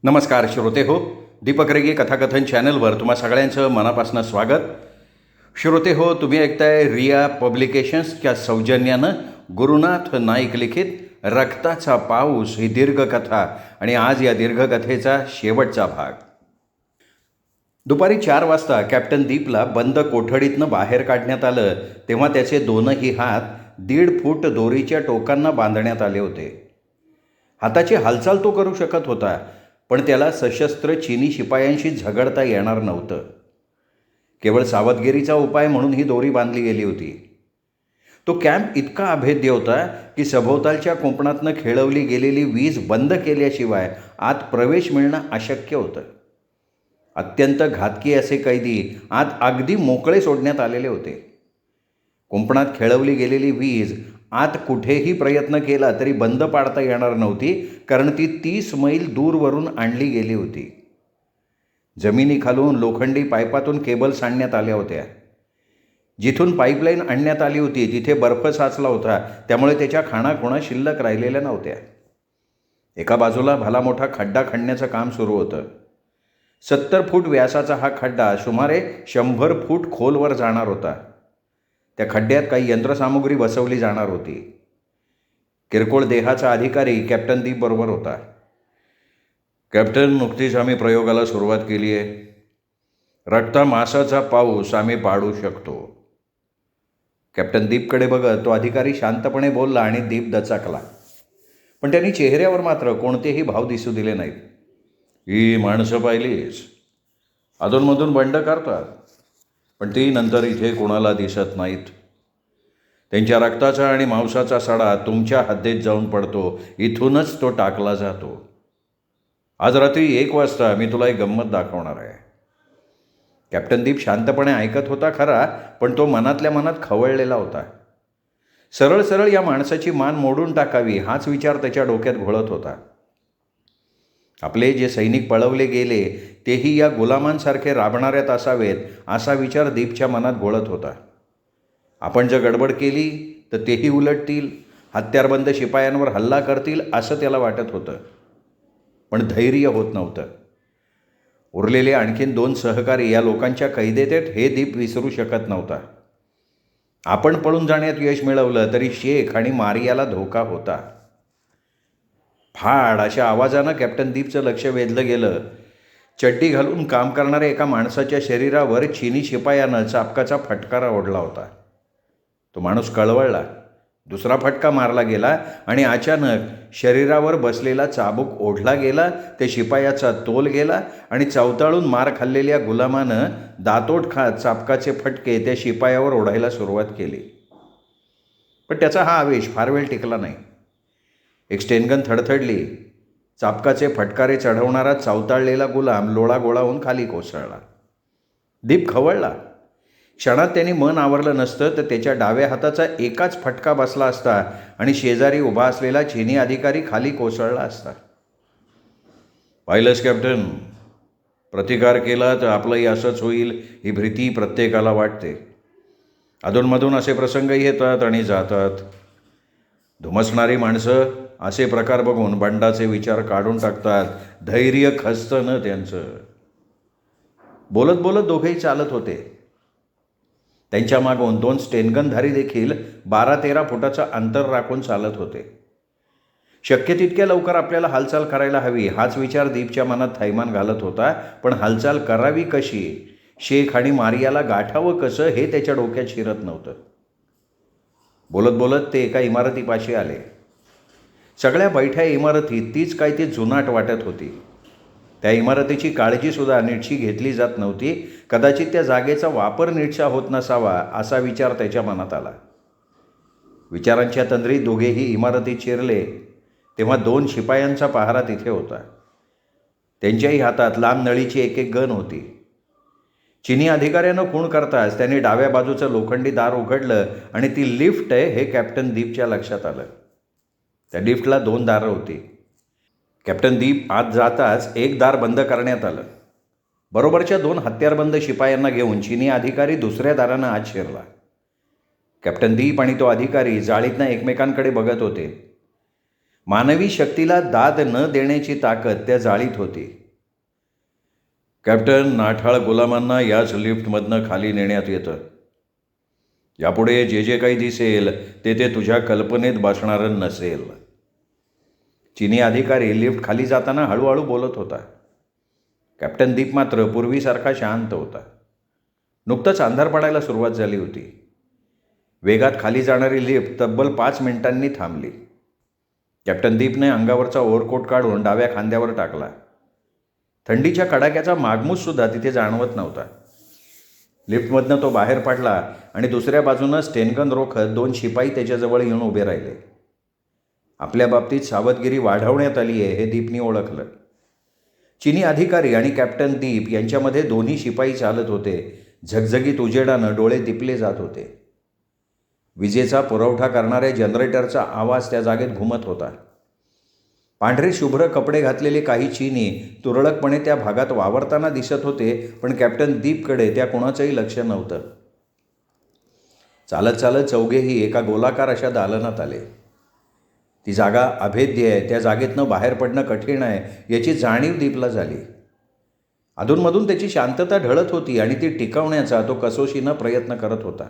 नमस्कार श्रोते हो. दीपक रेगे कथाकथन चॅनलवर तुम्हा सगळ्यांचं मनापासून स्वागत. श्रोते हो, तुम्ही ऐकताय रिया पब्लिकेशन्सच्या सौजन्यानं गुरुनाथ नाईक लिखित रक्ताचा पाऊस ही दीर्घकथा आणि आज या दीर्घकथेचा शेवटचा भाग. दुपारी 4 वाजता कॅप्टन दीपला बंद कोठडीतनं बाहेर काढण्यात आलं तेव्हा त्याचे दोनही हात 1.5 फूट दोरीच्या टोकांना बांधण्यात आले होते. हाताची हालचाल तो करू शकत होता, पण त्याला सशस्त्र चीनी शिपायांशी झगडता येणार नव्हतं. केवळ सावधगिरीचा उपाय म्हणून ही दोरी बांधली गेली होती. तो कॅम्प इतका अभेद्य होता की सभोवतालच्या कोंपणातनं खेळवली गेलेली वीज बंद केल्याशिवाय आत प्रवेश मिळणं अशक्य होतं. अत्यंत घातकी असे कैदी आत अगदी मोकळे सोडण्यात आलेले होते. कुंपणात खेळवली गेलेली वीज आत कुठेही प्रयत्न केला तरी बंद पाडता येणार नव्हती, कारण ती 30 मैल दूरवरून आणली गेली होती. जमिनीखालून लोखंडी पाईपातून केबल्स आणण्यात आल्या होत्या. जिथून पाईपलाईन आणण्यात आली होती तिथे बर्फ साचला होता, त्यामुळे त्याच्या खाणाखुणा शिल्लक राहिलेल्या नव्हत्या. एका बाजूला भला मोठा खड्डा खणण्याचं काम सुरू होतं. 70 फूट व्यासाचा हा खड्डा सुमारे 100 फूट खोलवर जाणार होता. त्या खड्ड्यात काही यंत्रसामुग्री बसवली जाणार होती. किरकोळ देहाचा अधिकारी कॅप्टन दीप बरोबर होता. कॅप्टन, नुकतीच आम्ही प्रयोगाला सुरुवात केली आहे. रक्ता मासाचा पाऊस आम्ही पाडू शकतो. कॅप्टन दीपकडे बघत तो अधिकारी शांतपणे बोलला आणि दीप दचकला. पण त्यांनी चेहऱ्यावर मात्र कोणतेही भाव दिसू दिले नाहीत. ही माणसं पाहिलीस, अधूनमधून बंड करतात, पण ती नंतर इथे कोणाला दिसत नाहीत. त्यांच्या रक्ताचा आणि मांसाचा सडा तुमच्या हद्दीत जाऊन पडतो, इथूनच तो टाकला जातो. आज रात्री 1 वाजता मी तुला एक गंमत दाखवणार आहे. कॅप्टन दीप शांतपणे ऐकत होता खरा, पण तो मनातल्या मनात खवळलेला होता. सरळ सरळ या माणसाची मान मोडून टाकावी हाच विचार त्याच्या डोक्यात घोळत होता. आपले जे सैनिक पळवले गेले तेही या गुलामांसारखे राबणाऱ्यात असावेत असा विचार दीपच्या मनात घोळत होता. आपण जर गडबड केली तर तेही उलटतील, हत्यारबंद शिपायांवर हल्ला करतील असं त्याला वाटत होतं. पण धैर्य होत नव्हतं. उरलेले आणखीन 2 सहकारी या लोकांच्या कैदेत आहेत हे दीप विसरू शकत नव्हता. आपण पळून जाण्यात यश मिळवलं तरी शेख आणि मारियाला धोका होता. फाड अशा आवाजानं कॅप्टन दीपचं लक्ष वेधलं गेलं. चड्डी घालून काम करणाऱ्या एका माणसाच्या शरीरावर चीनी शिपायानं चाबकाचा फटकारा ओढला होता. तो माणूस कळवळला. दुसरा फटका मारला गेला आणि अचानक शरीरावर बसलेला चाबूक ओढला गेला. ते शिपायाचा तोल गेला आणि चवताळून मार खाल्लेल्या गुलामानं दातोड खात चाबकाचे फटके त्या शिपायावर ओढायला सुरुवात केली. पण त्याचा हा आवेश फार वेळ टिकला नाही. एक स्टेनगन थडथडली. चाबकाचे फटकारे चढवणारा चवताळलेला गुलाम लोळागोळाहून खाली कोसळला. दीप खवळला. क्षणात त्यांनी मन आवरलं नसतं तर त्याच्या डाव्या हाताचा एकाच फटका बसला असता आणि शेजारी उभा असलेला चीनी अधिकारी खाली कोसळला असता. पाहिलंस कॅप्टन, प्रतिकार केला तर आपलंही असंच होईल ही भीती प्रत्येकाला वाटते. अधूनमधून असे प्रसंगही येतात आणि जातात. धुमसणारी माणसं असे प्रकार बघून बंडाचे विचार काढून टाकतात. धैर्य खचतं न त्यांचं. बोलत बोलत दोघेही चालत होते. त्यांच्या मागून 2 स्टेनगनधारी देखील 12-13 फुटाचं अंतर राखून चालत होते. शक्य तितक्या लवकर आपल्याला हालचाल करायला हवी हाच विचार दीपच्या मनात थैमान घालत होता. पण हालचाल करावी कशी, शेख आणि मारियाला गाठावं कसं हे त्याच्या डोक्यात शिरत नव्हतं. बोलत बोलत ते एका इमारतीपाशी आले. सगळ्या बैठ्या इमारतीत तीच काय ती जुनाट वाटत होती. त्या इमारतीची काळजीसुद्धा नीटशी घेतली जात नव्हती. कदाचित त्या जागेचा वापर नीटशा होत नसावा असा विचार त्याच्या मनात आला. विचारांच्या तंद्रीत दोघेही इमारतीत शिरले तेव्हा 2 शिपायांचा पहारा तिथे होता. त्यांच्याही हातात लांब नळीची एक गन होती. चीनी अधिकाऱ्यानं खूण करताच त्यांनी डाव्या बाजूचं लोखंडी दार उघडलं आणि ती लिफ्ट आहे हे कॅप्टन दीपच्या लक्षात आलं. त्या लिफ्टला 2 दारं होती. कॅप्टन दीप आत जाताच एक दार बंद करण्यात आलं. बरोबरच्या 2 हत्यारबंद शिपायांना घेऊन चीनी अधिकारी दुसऱ्या दारानं आत शिरला. कॅप्टन दीप आणि तो अधिकारी जाळीतनं एकमेकांकडे बघत होते. मानवी शक्तीला दाद न देण्याची ताकद त्या जाळीत होती. कॅप्टन, नाठाळ गुलामांना याच लिफ्टमधनं खाली नेण्यात येतं. यापुढे जे जे काही दिसेल ते तुझ्या कल्पनेत बसणारं नसेल. चिनी अधिकारी लिफ्ट खाली जाताना हळूहळू बोलत होता. कॅप्टन दीप मात्र पूर्वीसारखा शांत होता. नुकतंच अंधार पडायला सुरुवात झाली होती. वेगात खाली जाणारी लिफ्ट तब्बल 5 मिनिटांनी थांबली. कॅप्टन दीपने अंगावरचा ओव्हरकोट काढून डाव्या खांद्यावर टाकला. थंडीच्या कडाक्याचा मागमूससुद्धा तिथे जाणवत नव्हता. लिफ्टमधनं तो बाहेर पडला आणि दुसऱ्या बाजूनं स्टेनगन रोखत 2 शिपाई त्याच्याजवळ येऊन उभे राहिले. आपल्या बाबतीत सावधगिरी वाढवण्यात आली आहे हे दीपनी ओळखलं. चिनी अधिकारी आणि कॅप्टन दीप यांच्यामध्ये दोन्ही शिपाई चालत होते. झगझगीत उजेडानं डोळे दिपले जात होते. विजेचा पुरवठा करणाऱ्या जनरेटरचा आवाज त्या जागेत घुमत होता. पांढरे शुभ्र कपडे घातलेले काही चिनी तुरळकपणे त्या भागात वावरताना दिसत होते, पण कॅप्टन दीपकडे त्या कोणाचंही लक्ष नव्हतं. चालत चालत चौघेही एका गोलाकार अशा दालनात आले. ती जागा अभेद्य आहे, त्या जागेतनं बाहेर पडणं कठीण आहे याची जाणीव दीपला झाली. अधूनमधून त्याची शांतता ढळत होती आणि ती टिकवण्याचा तो कसोशीनं प्रयत्न करत होता.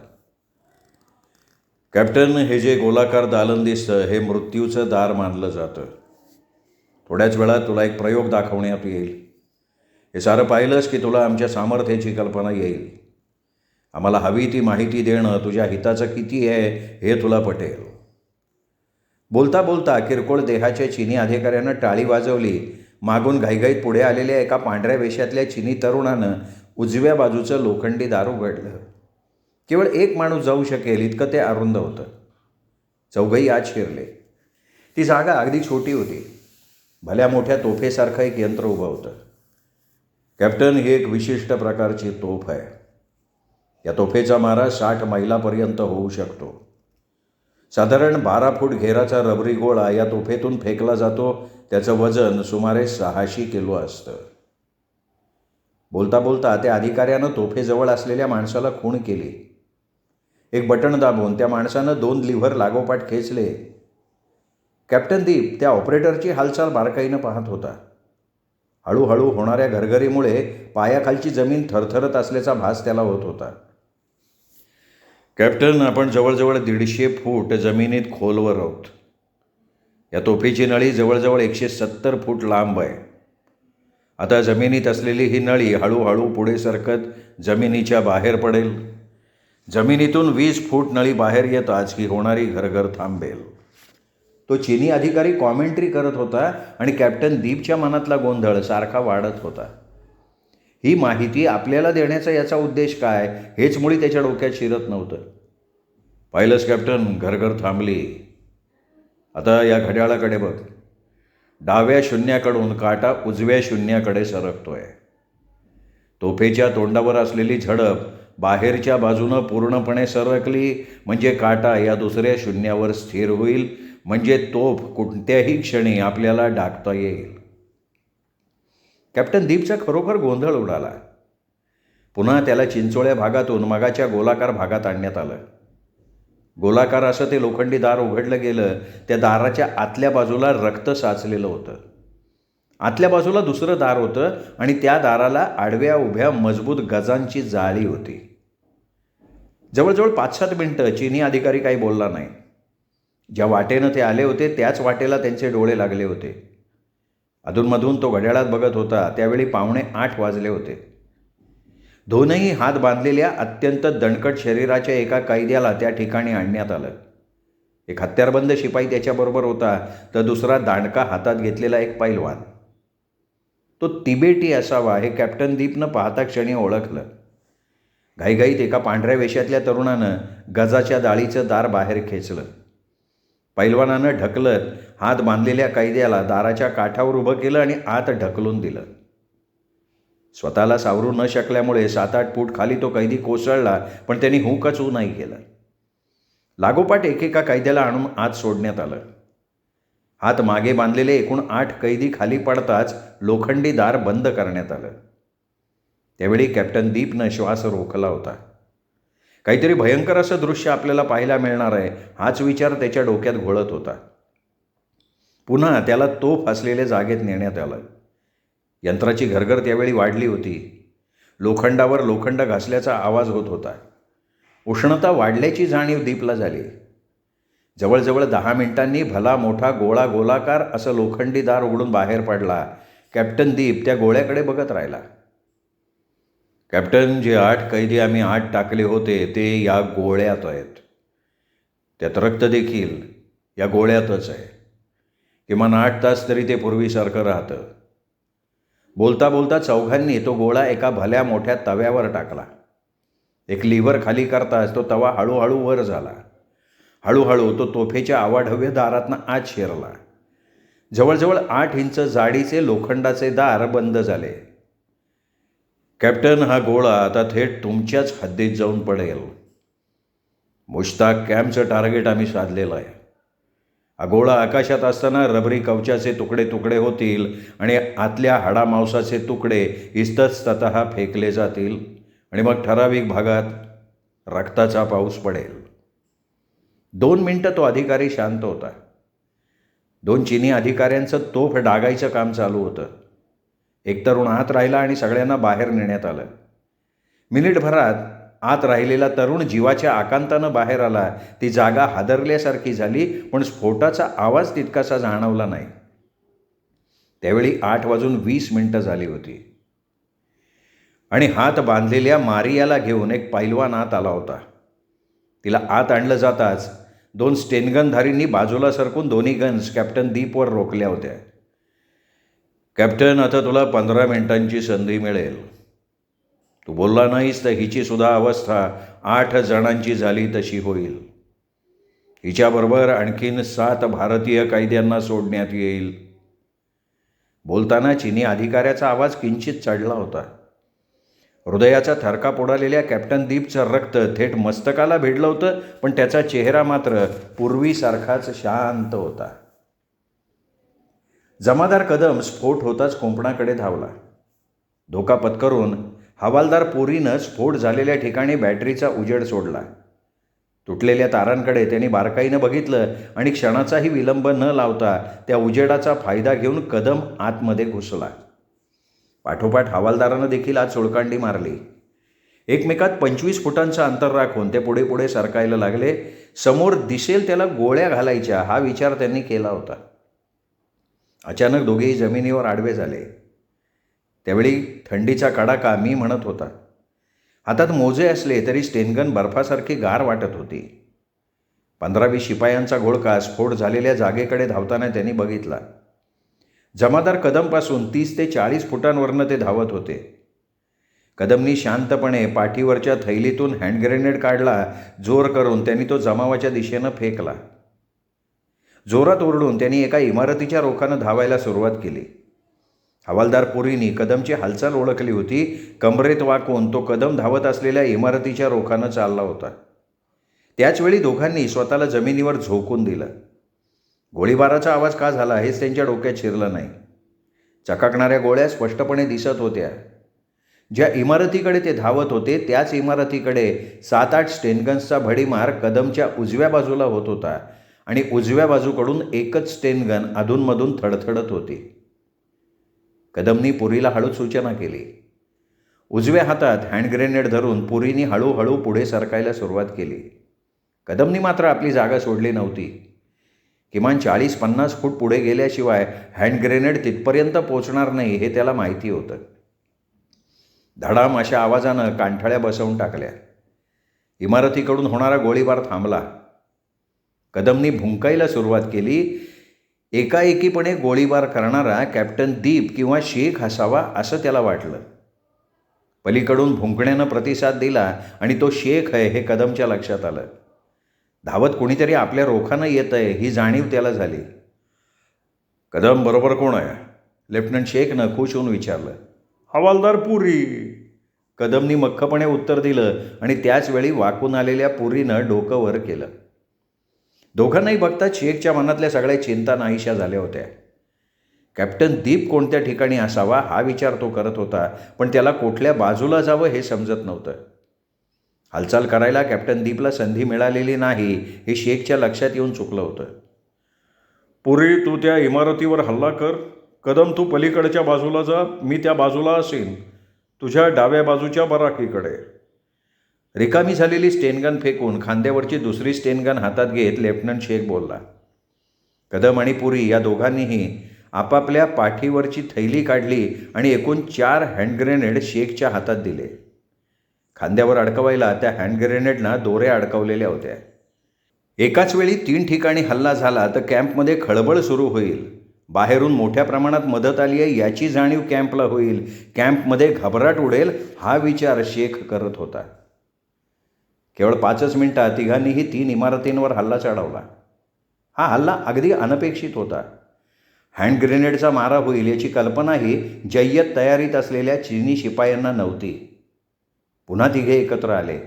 कॅप्टन, हे जे गोलाकार दालन दिसतं हे मृत्यूचं दार मानलं जातं. थोड्याच वेळात तुला एक प्रयोग दाखवण्यात येईल. हे सारं पाहिलंस की तुला आमच्या सामर्थ्याची कल्पना येईल. आम्हाला हवी ती माहिती देणं तुझ्या हिताचं किती आहे हे तुला पटेल. बोलता बोलता किरकोळ देहाच्या चिनी अधिकाऱ्यानं टाळी वाजवली. मागून घाईघाईत पुढे आलेल्या एका पांढऱ्या वेशातल्या चिनी तरुणानं उजव्या बाजूचं लोखंडी दार उघडलं. केवळ एक माणूस जाऊ शकेल इतकं ते अरुंद होतं. चौघही आत शिरले. ती जागा अगदी छोटी होती. भल्या मोठ्या तोफेसारखं एक यंत्र उभं होतं. कॅप्टन, ही एक विशिष्ट प्रकारची तोफ आहे. या तोफेचा मारा 60 मैलापर्यंत होऊ शकतो. साधारण 12 फूट घेराचा रबरी गोळा या तोफेतून फेकला जातो. त्याचं वजन सुमारे 600 किलो असतं. बोलता बोलता त्या अधिकाऱ्यानं तोफेजवळ असलेल्या माणसाला खूण केली. एक बटण दाबून त्या माणसानं 2 लिव्हर लागोपाठ खेचले. कॅप्टन दीप त्या ऑपरेटरची हालचाल बारकाईनं पाहत होता. हळूहळू होणाऱ्या घरघरीमुळे पायाखालची जमीन थरथरत असल्याचा भास त्याला होत होता. कॅप्टन, आपण जवळजवळ 150 फूट जमिनीत खोलवर आहोत. या तोफेची नळी जवळजवळ 170 फूट लांब आहे. आता जमिनीत असलेली ही नळी हळूहळू पुढे सरकत जमिनीच्या बाहेर पडेल. जमिनीतून 20 फूट नळी बाहेर येताच ही होणारी घरघर थांबेल. तो चिनी अधिकारी कॉमेंट्री करत होता आणि कॅप्टन दीपच्या मनातला गोंधळ सारखा वाढत होता. ही माहिती आपल्याला देण्याचा याचा उद्देश काय हेच मुळी त्याच्या डोक्यात शिरत नव्हतं. पाहिलंच कॅप्टन, घरघर थांबली. आता या घड्याळाकडे बघ. डाव्या शून्याकडून काटा उजव्या शून्याकडे सरकतोय. तोफेच्या तोंडावर असलेली झडप बाहेरच्या बाजूनं पूर्णपणे सरकली म्हणजे काटा या दुसऱ्या शून्यावर स्थिर होईल, म्हणजे तोफ कोणत्याही क्षणी आपल्याला डागता येईल. कॅप्टन दीपचा खरोखर गोंधळ उडाला. पुन्हा त्याला चिंचोळ्या भागातून मगाच्या गोलाकार भागात आणण्यात आलं. गोलाकार असं ते लोखंडी दार उघडलं गेलं. त्या दाराच्या आतल्या बाजूला रक्त साचलेलं होतं. आतल्या बाजूला दुसरं दार होतं आणि त्या दाराला आडव्या उभ्या मजबूत गजांची जाळी होती. जवळजवळ 5-7 मिनिटं चिनी अधिकारी काही बोलला नाही. ज्या वाटेनं ते आले होते त्याच वाटेला त्यांचे डोळे लागले होते. अधूनमधून तो घड्याळात बघत होता. त्यावेळी 7:45 वाजले होते. दोनही हात बांधलेल्या अत्यंत दणकट शरीराच्या एका कैद्याला त्या ठिकाणी आणण्यात आलं. एक हत्यारबंद शिपाई त्याच्याबरोबर होता, तर दुसरा दांडका हातात घेतलेला एक पैलवान. तो तिबेटी असावा हे कॅप्टन दीपनं पाहता क्षणी ओळखलं. घाईघाईत एका पांढऱ्या वेशातल्या तरुणानं गजाच्या दाळीचं दार बाहेर खेचलं. पैलवानानं ढकलत हात बांधलेल्या कैद्याला दाराच्या काठावर उभं केलं आणि आत ढकलून दिलं. स्वतःला सावरू न शकल्यामुळे 7-8 फूट खाली तो कैदी कोसळला, पण त्यांनी हुकचू नाही केलं. लागोपाठ एकेका कैद्याला आणून आत सोडण्यात आलं. हात मागे बांधलेले एकूण 8 कैदी खाली पडताच लोखंडी दार बंद करण्यात आलं. त्यावेळी कॅप्टन दीपनं श्वास रोखला होता. काहीतरी भयंकर असं दृश्य आपल्याला पाहायला मिळणार आहे हाच विचार त्याच्या डोक्यात घोळत होता. पुन्हा त्याला तोफ असलेल्या जागेत नेण्यात आलं. यंत्राची घरघर त्यावेळी वाढली होती. लोखंडावर लोखंड घासल्याचा आवाज होत होता. उष्णता वाढल्याची जाणीव दीपला झाली. जवळजवळ 10 मिनिटांनी भला मोठा गोळा गोलाकार असं लोखंडी दार उघडून बाहेर पडला. कॅप्टन दीप त्या गोळ्याकडे बघत राहिला. कॅप्टन, जे 8 कैदी आम्ही आत टाकले होते ते या गोळ्यात आहेत. त्यात रक्त देखील या गोळ्यातच आहे. किमान 8 तास तरी ते पूर्वीसारखं राहतं. बोलता बोलता चौघांनी तो गोळा एका भल्या मोठ्या तव्यावर टाकला. एक लिव्हर खाली करताच तो तवा हळूहळू वर झाला. हळूहळू तो तोफेच्या आवाढव्य दारातनं आत शिरला. जवळजवळ 8 इंच जाडीचे लोखंडाचे दार बंद झाले. कॅप्टन, हा गोळा आता थेट तुमच्याच हद्दीत जाऊन पडेल. मुश्ताक कॅम्पचं टार्गेट आम्ही साधलेलं आहे. हा गोळा आकाशात असताना रबरी कवचाचे तुकडे तुकडे होतील आणि आतल्या हाडामांसाचे तुकडे इस्ततः फेकले जातील आणि मग ठराविक भागात रक्ताचा पाऊस पडेल. 2 मिनिटं तो अधिकारी शांत होता. 2 चिनी अधिकाऱ्यांचं तोफ डागायचं काम चालू होतं. एक तरुण आत राहिला आणि सगळ्यांना बाहेर नेण्यात आलं. मिनिटभरात आत राहिलेला तरुण जीवाच्या आकांतानं बाहेर आला. ती जागा हादरल्यासारखी झाली, पण स्फोटाचा आवाज तितकासा जाणवला नाही. त्यावेळी 8:20 झाली होती आणि हात बांधलेल्या मारियाला घेऊन एक पैलवान आत आला होता. तिला आत आणलं जाताच 2 स्टेनगनधारींनी बाजूला सरकून दोन्ही गन्स कॅप्टन दीपवर रोखल्या होत्या. कॅप्टन, आता तुला 15 मिनिटांची संधी मिळेल. तू बोलला नाहीस तर हिची सुद्धा अवस्था 8 जणांची झाली तशी होईल. हिच्याबरोबर आणखीन 7 भारतीय कैद्यांना सोडण्यात येईल. बोलताना चिनी अधिकाऱ्याचा आवाज किंचित चढला होता. हृदयाचा थरकाप उडालेल्या कॅप्टन दीपचं रक्त थेट मस्तकाला भिडलं होतं, पण त्याचा चेहरा मात्र पूर्वीसारखाच शांत होता. जमादार कदम स्फोट होताच कुंपणाकडे धावला. धोका पत्करून हवालदार पुरीनं स्फोट झालेल्या ठिकाणी बॅटरीचा उजेड सोडला. तुटलेल्या तारांकडे त्यांनी बारकाईनं बघितलं आणि क्षणाचाही विलंब न लावता त्या उजेडाचा फायदा घेऊन कदम आतमध्ये घुसला. पाठोपाठ हवालदारानं देखील आत सोळकांडी मारली. एकमेकात 25 फुटांचं अंतर राखून ते पुढे पुढे सरकायला लागले. समोर दिसेल त्याला गोळ्या घालायच्या हा विचार त्यांनी केला होता. अचानक दोघेही जमिनीवर आडवे झाले. त्यावेळी थंडीचा कडाका मी म्हणत होता. हातात मोजे असले तरी स्टेनगन बर्फासारखी गार वाटत होती. 15-20 शिपायांचा घोळका स्फोट झालेल्या जागेकडे धावताना त्यांनी बघितला. जमादार कदमपासून 30 ते 40 फुटांवरनं ते धावत होते. कदमनी शांतपणे पाठीवरच्या थैलीतून हँडग्रेनेड काढला. जोर करून त्यांनी तो जमावाच्या दिशेनं फेकला. जोरात ओरडून त्यांनी एका इमारतीच्या रोखानं धावायला सुरुवात केली. हवालदार पुरीनी कदमची हालचाल ओळखली होती. कमरेत वाकून तो कदम धावत असलेल्या इमारतीच्या रोखानं चालला होता. त्याचवेळी दोघांनी स्वतःला जमिनीवर झोकून दिलं. गोळीबाराचा आवाज का झाला हेच त्यांच्या डोक्यात शिरलं नाही. चकाकणाऱ्या गोळ्या स्पष्टपणे दिसत होत्या. ज्या इमारतीकडे ते धावत होते त्याच इमारतीकडे 7-8 स्टेनगन्सचा भडीमार कदमच्या उजव्या बाजूला होत होता आणि उजव्या बाजूकडून एकच स्टेनगन अधूनमधून थडथडत होती. कदमनी पुरीला हळूच सूचना केली. उजव्या हातात हँडग्रेनेड धरून पुरीनी हळूहळू पुढे सरकायला सुरुवात केली. कदमनी मात्र आपली जागा सोडली नव्हती. किमान 40-50 फूट पुढे गेल्याशिवाय हँडग्रेनेड तिथपर्यंत पोचणार नाही हे त्याला माहिती होतं. धडाम अशा आवाजानं कानठळ्या बसवून टाकल्या. इमारतीकडून होणारा गोळीबार थांबला. कदमनी भुंकायला सुरुवात केली. एकाएकीपणे गोळीबार करणारा कॅप्टन दीप किंवा शेख असावा असं त्याला वाटलं. पलीकडून भुंकण्यानं प्रतिसाद दिला आणि तो शेख आहे हे कदमच्या लक्षात आलं. धावत कोणीतरी आपल्या रोखानं येत आहे ही जाणीव त्याला झाली. कदम, बरोबर कोण आहे? लेफ्टनंट शेखनं खुश होऊन विचारलं. हवालदार पुरी, कदमनी मख्खपणे उत्तर दिलं आणि त्याच वेळी वाकून आलेल्या पुरीनं डोकं वर केलं. दोघांनाही बघता शेखच्या मनातल्या सगळ्या चिंता नाहीशा झाल्या होत्या. कॅप्टन दीप कोणत्या ठिकाणी असावा हा विचार तो करत होता, पण त्याला कुठल्या बाजूला जावं हे समजत नव्हतं. हालचाल करायला कॅप्टन दीपला संधी मिळालेली नाही हे शेखच्या लक्षात येऊन चुकलं होतं. पुरी, तू त्या इमारतीवर हल्ला कर. कदम, तू पलीकडच्या बाजूला जा, मी त्या बाजूला असेन, तुझ्या डाव्या बाजूच्या बराकीकडे. रिकामी झालेली स्टेनगन फेकून खांद्यावरची दुसरी स्टेनगन हातात घेत लेफ्टनंट शेख बोलला. कदम आणि पुरी या दोघांनीही आपापल्या पाठीवरची थैली काढली आणि एकूण 4 हँडग्रेनेड शेखच्या हातात दिले. खांद्यावर अडकवायला त्या हँडग्रेनेडना दोऱ्या अडकवलेल्या होत्या. एकाच वेळी 3 ठिकाणी हल्ला झाला तर कॅम्पमध्ये खळबळ सुरू होईल. बाहेरून मोठ्या प्रमाणात मदत आली आहे याची जाणीव कॅम्पला होईल. कॅम्पमध्ये घबराट उडेल हा विचार शेख करत होता. केवळ 5च मिनिटात तिघांनीही 3 इमारतींवर हल्ला चढवला. हा हल्ला अगदी अनपेक्षित होता. हँड ग्रेनेडचा मारा होईल याची कल्पनाही जय्यत तयारीत असलेल्या चीनी शिपायांना नव्हती. पुन्हा तिघे एकत्र आले.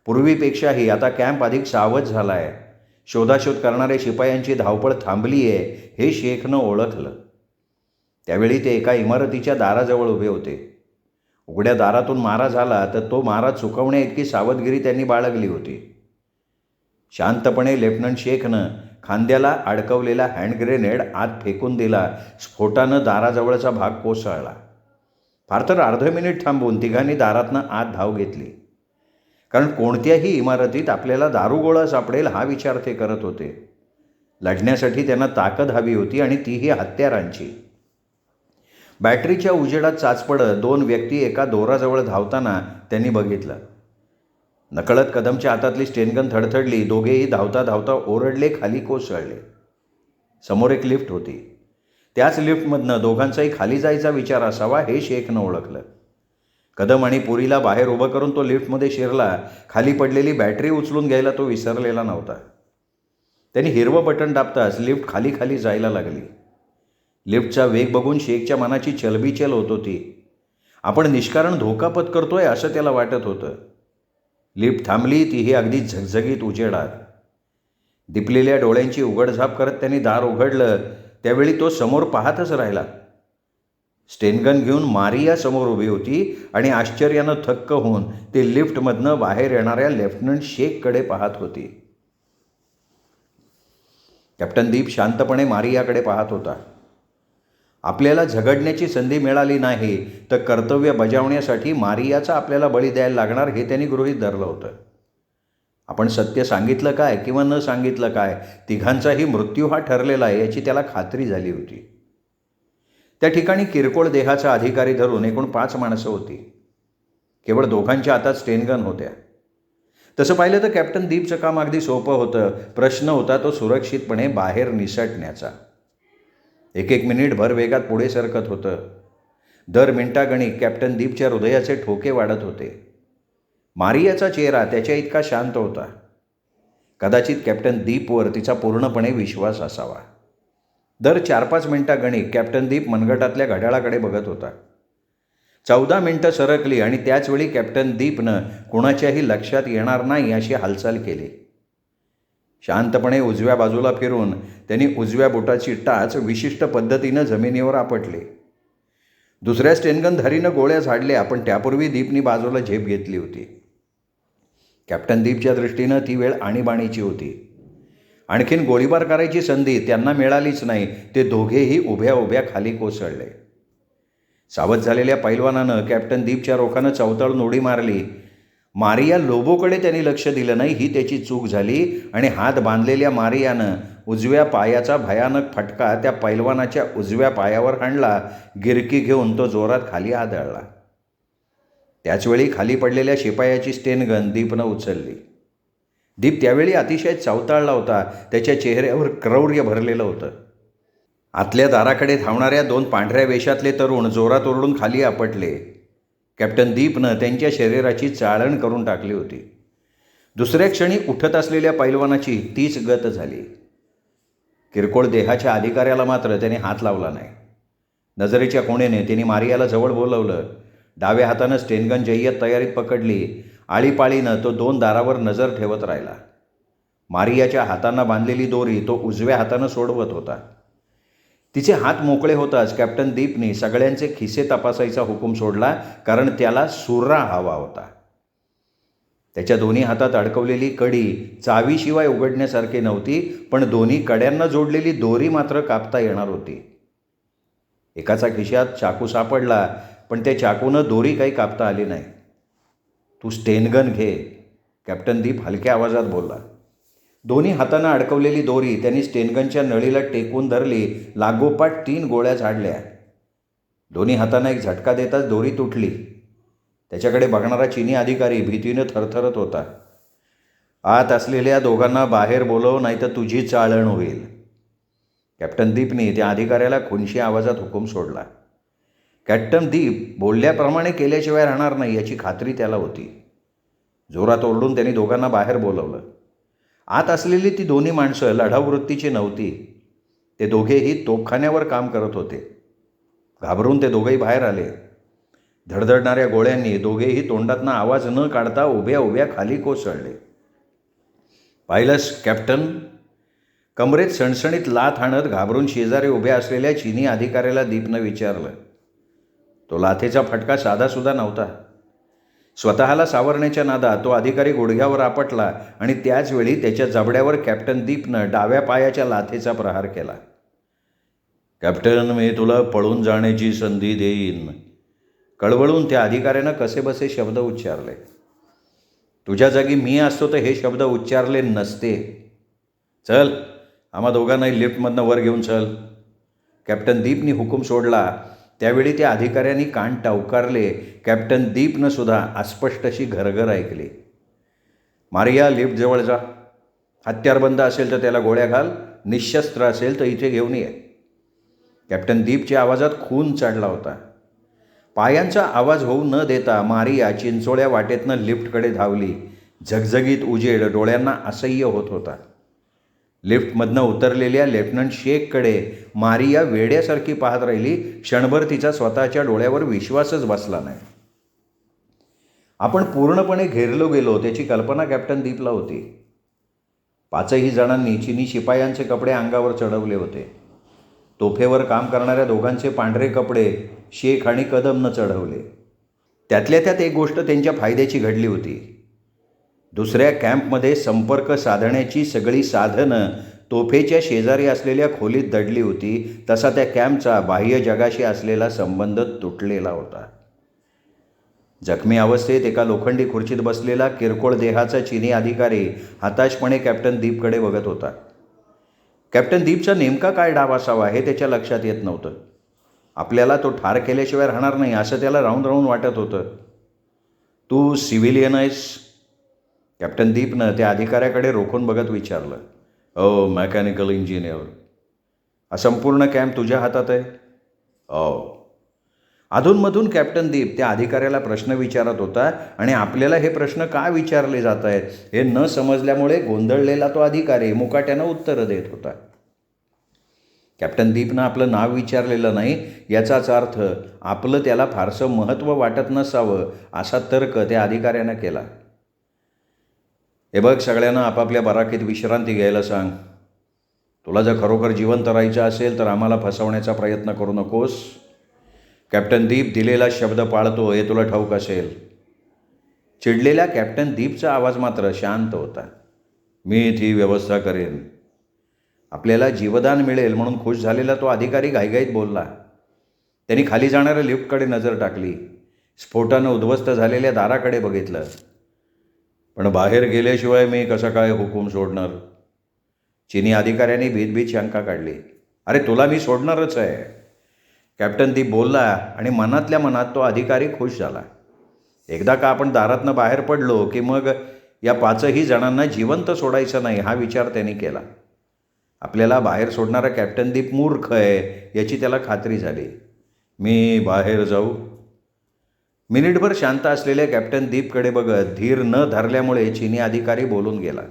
पूर्वीपेक्षाही आता कॅम्प अधिक सावध झाला आहे. शोधाशोध करणाऱ्या शिपायांची धावपळ थांबली आहे हे शेखनं ओळखलं. त्यावेळी ते एका इमारतीच्या दाराजवळ उभे होते. उघड्या दारातून मारा झाला तर तो मारा चुकवण्या इतकी सावधगिरी त्यांनी बाळगली होती. शांतपणे लेफ्टनंट शेखनं खांद्याला अडकवलेला हँड ग्रेनेड आत फेकून दिला. स्फोटानं दाराजवळचा भाग कोसळला. फार तर अर्ध मिनिट थांबून तिघांनी दारातनं आत धाव घेतली. कारण कोणत्याही इमारतीत आपल्याला दारुगोळा सापडेल हा विचार ते करत होते. लढण्यासाठी त्यांना ताकद हवी होती आणि तीही हत्यारांची. बॅटरीच्या उजेडात चाचपडत 2 व्यक्ती एका दोराजवळ धावताना त्यांनी बघितलं. नकळत कदमच्या हातातली स्टेनगन थडथडली. दोघेही धावता धावता ओरडले, खाली कोसळले. समोर एक लिफ्ट होती. त्याच लिफ्टमधनं दोघांचाही खाली जायचा विचार असावा हे शेखनं ओळखलं. कदम आणि पुरीला बाहेर उभं करून तो लिफ्टमध्ये शिरला. खाली पडलेली बॅटरी उचलून घ्यायला तो विसरलेला नव्हता. त्यांनी हिरवं बटन दाबताच लिफ्ट खाली खाली जायला लागली. लिफ्टचा वेग बघून शेखच्या मनाची चलबिचल होत होती. आपण निष्कारण धोका पत्करतोय असं त्याला वाटत होतं. लिफ्ट थांबली, तीही अगदी झगझगीत उजेडात. दिपलेल्या डोळ्यांची उघडझाप करत त्यांनी दार उघडलं. त्यावेळी तो समोर पाहतच राहिला. स्टेनगन घेऊन मारिया समोर उभी होती आणि आश्चर्यानं थक्क होऊन ते लिफ्टमधनं बाहेर येणाऱ्या लेफ्टनंट शेखकडे पाहत होती. कॅप्टन दीप शांतपणे मारियाकडे पाहत होता. आपल्याला झगडण्याची संधी मिळाली नाही तर कर्तव्य बजावण्यासाठी मारियाचा आपल्याला बळी द्यायला लागणार हे त्यांनी गृहीत धरलं होतं. आपण सत्य सांगितलं काय किंवा न सांगितलं काय, तिघांचाही मृत्यू हा ठरलेला आहे याची त्याला खात्री झाली होती. त्या ठिकाणी किरकोळ देहाचा अधिकारी धरून एकूण 5 माणसं होती. केवळ दोघांच्या हातात स्टेनगन होत्या. तसं पाहिलं तर कॅप्टन दीपचं काम अगदी सोपं होतं. प्रश्न होता तो सुरक्षितपणे बाहेर निसटण्याचा. एक मिनिट भर वेगात पुढे सरकत होतं. दर मिनिटागणिक कॅप्टन दीपच्या हृदयाचे ठोके वाढत होते. मारियाचा चेहरा त्याच्या इतका शांत होता. कदाचित कॅप्टन दीपवर तिचा पूर्णपणे विश्वास असावा. दर 4-5 मिनिटागणिक कॅप्टन दीप मनगटातल्या घड्याळाकडे बघत होता. 14 मिनिटं सरकली आणि त्याचवेळी कॅप्टन दीपनं कुणाच्याही लक्षात येणार नाही अशी हालचाल केली. शांतपणे उजव्या बाजूला फिरून त्यांनी उजव्या बोटाची टाच विशिष्ट पद्धतीनं जमिनीवर आपटली. दुसऱ्या स्टेनगनधारीनं गोळ्या झाडल्या, पण त्यापूर्वी दीपनी बाजूला झेप घेतली होती. कॅप्टन दीपच्या दृष्टीनं ती वेळ आणीबाणीची होती. आणखीन गोळीबार करायची संधी त्यांना मिळालीच नाही. ते दोघेही उभ्या उभ्या खाली कोसळले. सावध झालेल्या पैलवानानं कॅप्टन दीपच्या रोखानं चवताळून उडी मारली. मारिया लोबोकडे त्यांनी लक्ष दिलं नाही ही त्याची चूक झाली आणि हात बांधलेल्या मारियानं उजव्या पायाचा भयानक फटका त्या पैलवानाच्या उजव्या पायावर हाणला. गिरकी घेऊन तो जोरात खाली आदळला. त्याचवेळी खाली पडलेल्या शिपायाची स्टेनगन दीपनं उचलली. दीप त्यावेळी अतिशय चवताळला होता. त्याच्या चेहऱ्यावर क्रौर्य भरलेलं होतं. आतल्या दाराकडे धावणाऱ्या 2 पांढऱ्या वेशातले तरुण जोरात ओरडून खाली आपटले. कॅप्टन दीपनं त्यांच्या शरीराची चाळण करून टाकली होती. दुसऱ्या क्षणी उठत असलेल्या पैलवानाची तीच गत झाली. किरकोळ देहाच्या अधिकाऱ्याला मात्र त्याने हात लावला नाही. नजरेच्या कोणेने त्यांनी मारियाला जवळ बोलवलं. डाव्या हातानं स्टेनगन जय्यत तयारीत पकडली. आळीपाळीनं तो 2 दारावर नजर ठेवत राहिला. मारियाच्या हातांना बांधलेली दोरी तो उजव्या हातानं सोडवत होता. तिचे हात मोकळे होताच कॅप्टन दीपनी सगळ्यांचे खिसे तपासायचा हुकूम सोडला, कारण त्याला सुर्रा हवा होता. त्याच्या दोन्ही हातात अडकवलेली कडी चावीशिवाय उघडण्यासारखी नव्हती, पण दोन्ही कड्यांना जोडलेली दोरी मात्र कापता येणार होती. एकाचा खिशात चाकू सापडला, पण त्या चाकूनं दोरी काही कापता आली नाही. तू स्टेनगन घे, कॅप्टन दीप हलक्या आवाजात बोलला. दोन्ही हातानं अडकवलेली दोरी त्यांनी स्टेनगनच्या नळीला टेकून धरली. लागोपाठ 3 गोळ्या झाडल्या. दोन्ही हातांना एक झटका देताच दोरी तुटली. त्याच्याकडे बघणारा चिनी अधिकारी भीतीनं थरथरत होता. आत असलेल्या दोघांना बाहेर बोलव, नाही तर तुझी चाळण होईल. कॅप्टन दीपने त्या अधिकाऱ्याला खुनशी आवाजात हुकूम सोडला. कॅप्टन दीप बोलल्याप्रमाणे केल्याशिवाय राहणार नाही याची खात्री त्याला होती. जोरात ओरडून त्यांनी दोघांना बाहेर बोलवलं. आत असलेली ती दोन्ही माणसं लढाऊ वृत्तीची नव्हती. ते दोघेही तोफखान्यावर काम करत होते. घाबरून ते दोघेही बाहेर आले. धडधडणाऱ्या गोळ्यांनी दोघेही तोंडातनं आवाज न काढता उभ्या उभ्या खाली कोसळले. पाहिलंस कॅप्टन, कमरेत सणसणीत लाथ आणत घाबरून शेजारी उभ्या असलेल्या चिनी अधिकाऱ्याला दीपनं विचारलं. तो लाथेचा फटका साधासुद्धा नव्हता. स्वतःला सावरण्याच्या नादात तो अधिकारी गुडघ्यावर आपटला आणि त्याचवेळी त्याच्या जबड्यावर कॅप्टन दीपनं डाव्या पायाच्या लाथेचा प्रहार केला. कॅप्टन, मी तुला पळून जाण्याची संधी देईन, कळवळून त्या अधिकाऱ्यानं कसेबसे शब्द उच्चारले. तुझ्या जागी मी असतो तर हे शब्द उच्चारले नसते. चल, आम्हा दोघांनाही लिफ्टमधनं वर घेऊन चल. कॅप्टन दीपनी हुकूम सोडला. त्यावेळी त्या अधिकाऱ्यांनी कान टवकारले. कॅप्टन दीपनं सुद्धा अस्पष्ट अशी घरघर ऐकली. मारिया, लिफ्टजवळ जा. हत्यारबंद असेल तर त्याला गोळ्या घाल, निशस्त्र असेल तर इथे घेऊन ये. कॅप्टन दीपच्या आवाजात खून चढला होता. पायांचा आवाज होऊ न देता मारिया चिंचोळ्या वाटेतनं लिफ्टकडे धावली. झगझगीत उजेड डोळ्यांना असह्य होत होता. लिफ्टमधनं उतरलेल्या लेफ्टनंट शेखकडे मारिया वेड्यासारखी पाहत राहिली. क्षणभर तिचा स्वतःच्या डोळ्यावर विश्वासच बसला नाही. आपण पूर्णपणे घेरलो गेलो त्याची कल्पना कॅप्टन दीपला होती. 5ही जणांनी चिनी शिपायांचे कपडे अंगावर चढवले होते. तोफेवर काम करणाऱ्या दोघांचे पांढरे कपडे शेख आणि कदमनं चढवले. त्यातल्या त्यात एक गोष्ट त्यांच्या फायद्याची घडली होती. दुसऱ्या कॅम्पमध्ये संपर्क साधण्याची सगळी साधनं तोफेच्या शेजारी असलेल्या खोलीत दडली होती. तसा त्या कॅम्पचा बाह्य जगाशी असलेला संबंध तुटलेला होता. जखमी अवस्थेत एका लोखंडी खुर्चीत बसलेला किरकोळ देहाचा चिनी अधिकारी हताशपणे कॅप्टन दीपकडे बघत होता. कॅप्टन दीपचा नेमका काय डाव असावा हे त्याच्या लक्षात येत नव्हतं. आपल्याला तो ठार केल्याशिवाय राहणार नाही असं त्याला राहून राहून वाटत होतं. तू सिव्हिलियन आहेस? कॅप्टन दीपनं त्या अधिकाऱ्याकडे रोखून बघत विचारलं. ओ, मेकॅनिकल इंजिनियर. हा संपूर्ण कॅम्प तुझ्या हातात आहे? ओ. अधूनमधून कॅप्टन दीप त्या अधिकाऱ्याला प्रश्न विचारत होता आणि आपल्याला हे प्रश्न का विचारले जात आहेत हे न समजल्यामुळे गोंधळलेला तो अधिकारी मुकाट्यानं उत्तरं देत होता. कॅप्टन दीपनं आपलं नाव विचारलेलं नाही याचाच अर्थ आपलं त्याला फारसं महत्त्व वाटत नसावं असा तर्क त्या अधिकाऱ्यानं केला. हे बघ, सगळ्यांना आपापल्या बराकीत विश्रांती घ्यायला सांग. तुला जर खरोखर जिवंत राहायचं असेल तर आम्हाला फसवण्याचा प्रयत्न करू नकोस. कॅप्टन दीप दिलेला शब्द पाळतो हे तुला ठाऊक असेल. चिडलेल्या कॅप्टन दीपचा आवाज मात्र शांत होता. मी ती व्यवस्था करेन. आपल्याला जीवदान मिळेल म्हणून खुश झालेला तो अधिकारी घाईघाईत बोलला. त्यांनी खाली जाणाऱ्या लिफ्टकडे नजर टाकली. स्फोटानं उद्ध्वस्त झालेल्या दाराकडे बघितलं. पण बाहेर गेल्याशिवाय मी कसा काय हुकूम सोडणार? चिनी अधिकाऱ्यांनी भीतभीत शंका काढली. अरे, तुला मी सोडणारच आहे. कॅप्टन दीप बोलला आणि मनातल्या मनात तो अधिकारी खुश झाला. एकदा का आपण दारातनं बाहेर पडलो की मग या 5ही जणांना जिवंत सोडायचं नाही हा विचार त्यांनी केला. आपल्याला बाहेर सोडणारा कॅप्टन दीप मूर्ख आहे याची त्याला खात्री झाली. मी बाहेर जाऊ? मिनिटभर शांत असलेल्या कॅप्टन दीपकडे बघत धीर न धरल्यामुळे चिनी अधिकारी बोलून गेला.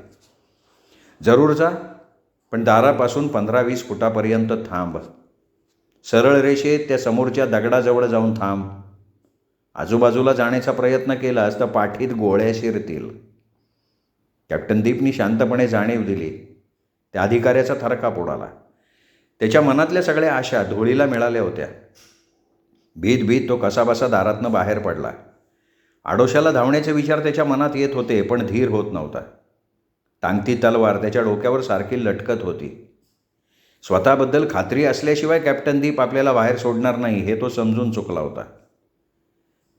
जरूर जा, पण दारापासून 15-20 फुटापर्यंत थांब. सरळ रेषेत त्या समोरच्या दगडाजवळ जाऊन थांब. आजूबाजूला जाण्याचा प्रयत्न केलास तर पाठीत गोळ्या शिरतील. कॅप्टन दीपनी शांतपणे जाणीव दिली. त्या अधिकाऱ्याचा थरकाप उडाला. त्याच्या मनातल्या सगळ्या आशा धुळीला मिळाल्या होत्या. भीत भीत तो कसाबसा दारातनं बाहेर पडला. आडोशाला धावण्याचे विचार त्याच्या मनात येत होते, पण धीर होत नव्हता. टांगती तलवार त्याच्या डोक्यावर सारखी लटकत होती. स्वतःबद्दल खात्री असल्याशिवाय कॅप्टन दीप आपल्याला बाहेर सोडणार नाही हे तो समजून चुकला होता.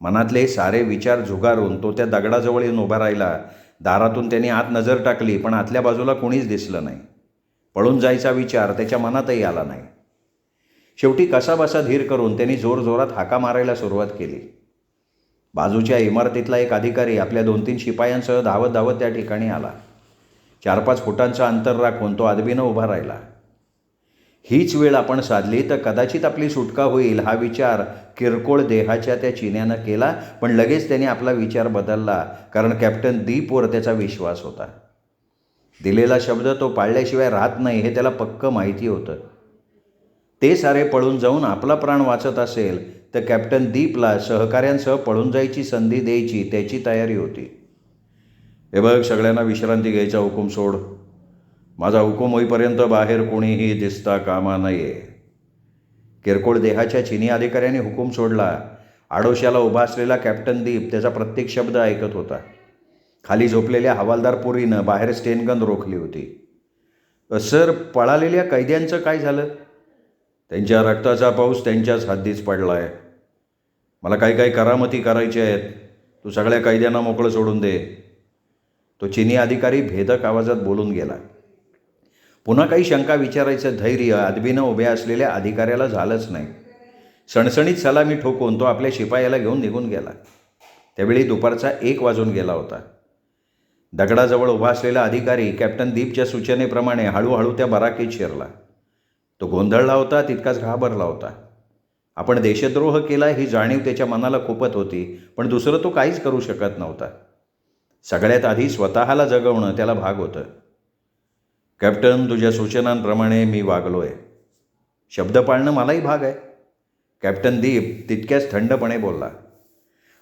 मनातले सारे विचार झुगारून तो त्या दगडाजवळ येऊन उभा राहिला. दारातून त्यांनी आत नजर टाकली, पण आतल्या बाजूला कोणीच दिसलं नाही. पळून जायचा विचार त्याच्या मनातही आला नाही. शेवटी कसाबसा धीर करून त्यांनी जोरजोरात हाका मारायला सुरुवात केली. बाजूच्या इमारतीतला एक अधिकारी आपल्या 2-3 शिपायांसह धावत धावत त्या ठिकाणी आला. 4-5 फुटांचं अंतर राखून तो आदबीनं उभा राहिला. हीच वेळ आपण साधली तर कदाचित आपली सुटका होईल हा विचार किरकोळ देहाच्या त्या चिन्यानं केला, पण लगेच त्याने आपला विचार बदलला, कारण कॅप्टन दीपवर त्याचा विश्वास होता. दिलेला शब्द तो पाळल्याशिवाय राहत नाही हे त्याला पक्क माहिती होतं. ते सारे पळून जाऊन आपला प्राण वाचत असेल तर कॅप्टन दीपला सहकाऱ्यांसह पळून जायची संधी द्यायची त्याची तयारी होती. हे बघ, सगळ्यांना विश्रांती घ्यायचा हुकूम सोड. माझा हुकूम होईपर्यंत बाहेर कोणीही दिसता कामा नये. किरकोळ देहाच्या चिनी अधिकाऱ्याने हुकूम सोडला. आडोशाला उभा असलेला कॅप्टन दीप त्याचा प्रत्येक शब्द ऐकत होता. खाली झोपलेल्या हवालदार पुरीनं बाहेर स्टेनगन रोखली होती. सर, पळालेल्या कैद्यांचं काय झालं? त्यांच्या रक्ताचा पाऊस त्यांच्याच हद्दीच पडला आहे. मला काही करामती करायच्या आहेत. तू सगळ्या कैद्यांना मोकळं सोडून दे. तो चिनी अधिकारी भेदक आवाजात बोलून गेला. पुन्हा काही शंका विचारायचं धैर्य आदबीनं उभ्या असलेल्या अधिकाऱ्याला झालंच नाही. सणसणीत सलामी ठोकून तो आपल्या शिपायाला घेऊन निघून गेला. त्यावेळी दुपारचा 1 वाजून गेला होता. दगडाजवळ उभा असलेला अधिकारी कॅप्टन दीपच्या सूचनेप्रमाणे हळूहळू त्या बराकीत शिरला. तो गोंधळला होता, तितकाच घाबरला होता. आपण देशद्रोह केला ही जाणीव त्याच्या मनाला खुपत होती, पण दुसरं तो काहीच करू शकत नव्हता. सगळ्यात आधी स्वतःला जगवणं त्याला भाग होतं. कॅप्टन, तुझ्या सूचनांप्रमाणे मी वागलोय. शब्द पाळणं मलाही भाग आहे. कॅप्टन दीप तितक्याच थंडपणे बोलला.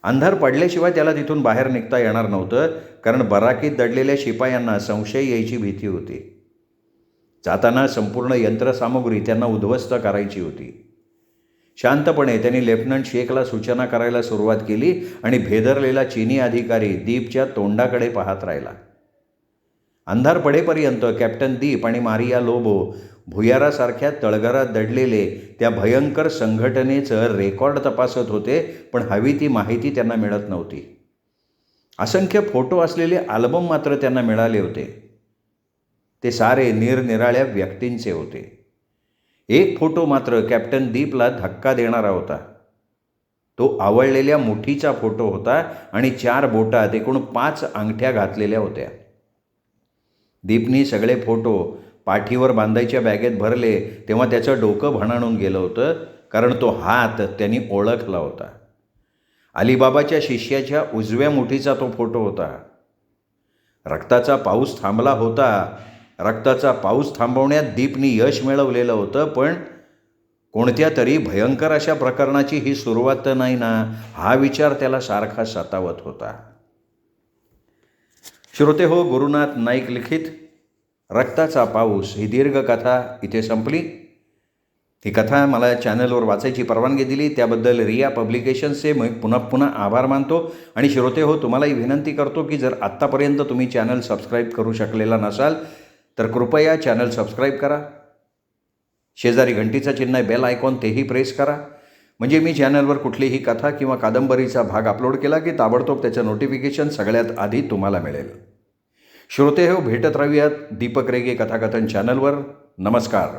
अंधार पडल्याशिवाय त्याला तिथून बाहेर निघता येणार नव्हतं, कारण बराकीत दडलेल्या शिपायांना संशय यायची भीती होती. जाताना संपूर्ण यंत्रसामुग्री त्यांना उद्ध्वस्त करायची होती. शांतपणे त्यांनी लेफ्टनंट शेखला सूचना करायला सुरुवात केली आणि भेदरलेला चिनी अधिकारी दीपच्या तोंडाकडे पाहत राहिला. अंधार पडेपर्यंत कॅप्टन दीप आणि मारिया लोबो भुयारासारख्या तळघरात दडलेले त्या भयंकर संघटनेचं रेकॉर्ड तपासत होते, पण हवी ती माहिती त्यांना मिळत नव्हती. असंख्य फोटो असलेले अल्बम मात्र त्यांना मिळाले होते. ते सारे निरनिराळ्या व्यक्तींचे होते. एक फोटो मात्र कॅप्टन दीपला धक्का देणारा होता. तो आवळलेल्या मुठीचा फोटो होता आणि 4 बोटात एकूण 5 अंगठ्या घातलेल्या होत्या. दीपनी सगळे फोटो पाठीवर बांधायच्या बॅगेत भरले तेव्हा त्याचं डोकं भणाणून गेलं होतं, कारण तो हात त्यांनी ओळखला होता. अलीबाबाच्या शिष्याच्या उजव्या मुठीचा तो फोटो होता. रक्ताचा पाऊस थांबला होता. रक्ताचा पाऊस थांबवण्यात दीपनी यश मिळवलेलं होतं, पण कोणत्या तरी भयंकर अशा प्रकरणाची ही सुरुवात तर नाही ना, हा विचार त्याला सारखा सतावत होता. श्रोते हो, गुरुनाथ नाईक लिखित रक्ताचा पाऊस ही दीर्घ कथा इथे संपली. ही कथा मला चॅनलवर वाचायची परवानगी दिली त्याबद्दल रिया पब्लिकेशन्सचे मी पुन्हा आभार मानतो. आणि श्रोते हो, तुम्हालाही विनंती करतो की जर आत्तापर्यंत तुम्ही चॅनल सबस्क्राईब करू शकलेला नसाल तर कृपया चॅनल सबस्क्राईब करा. शेजारी घंटीचं चिन्ह आहे, बेल आयकॉन, तेही प्रेस करा. म्हणजे मी चॅनलवर कुठलीही कथा किंवा कादंबरीचा भाग अपलोड केला की ताबडतोब त्याचं नोटिफिकेशन सगळ्यात आधी तुम्हाला मिळेल. श्रोते हो, भेटत राहूयात दीपक रेगे कथाकथन चॅनलवर. नमस्कार.